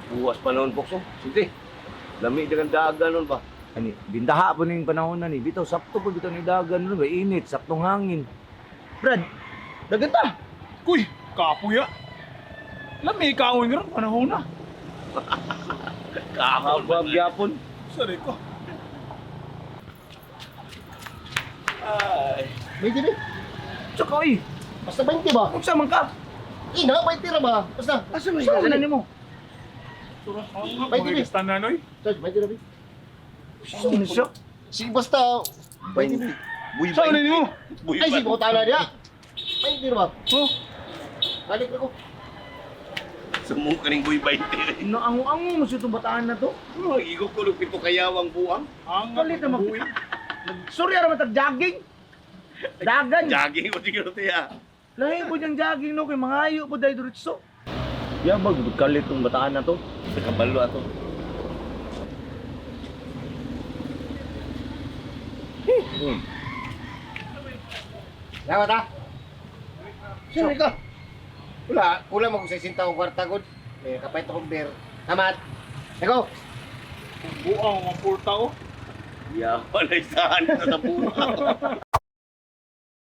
Buwas pa noon, Pokso. Sige. Lami dengan dagan nun ba? Ani, bindaha po ning panahon na ni. Bitaw, sakto po bitaw ni dagan nun ba? Init, saktong hangin. Brad, dagan ta. Kuy, kapuya. Lami kaoy nga ron, panahon na. Kahapon ba gyapon? Sorry ko. May tibi. Tsaka, oy, Basta 20 ba? kung man ka. Ina, 20 ra ba? Basta. Asa mo siya na mo? Surah May mga tibi. gastan na, noy. Sarge, 20 ra ba? Asa mo siya? Sige, basta. 20 ba? Buy Saan na mo? Buy Ay, sige, bukot tala niya. 20 ra ba? Oh, Balik ako. Sumong ka ning buy 20. Naango-ango mo siya itong bataan na to. Oh, igok ko pito kayawang buang. ang Galit na Sorry, araw matag jogging. Dagan. Jogging mo siguro tiya. Lahi po niyang jogging no, kay mangayo po dahil diretso. Yabag, kalit tong bataan na to. Sa kabalo ato. Lawat ha? Sino ka? Wala mo kung sa sinta kong kwarta good. May kapait akong beer. Tamat. Ego. buang ang purta, oh. Ya, wala isahan sa tapunan.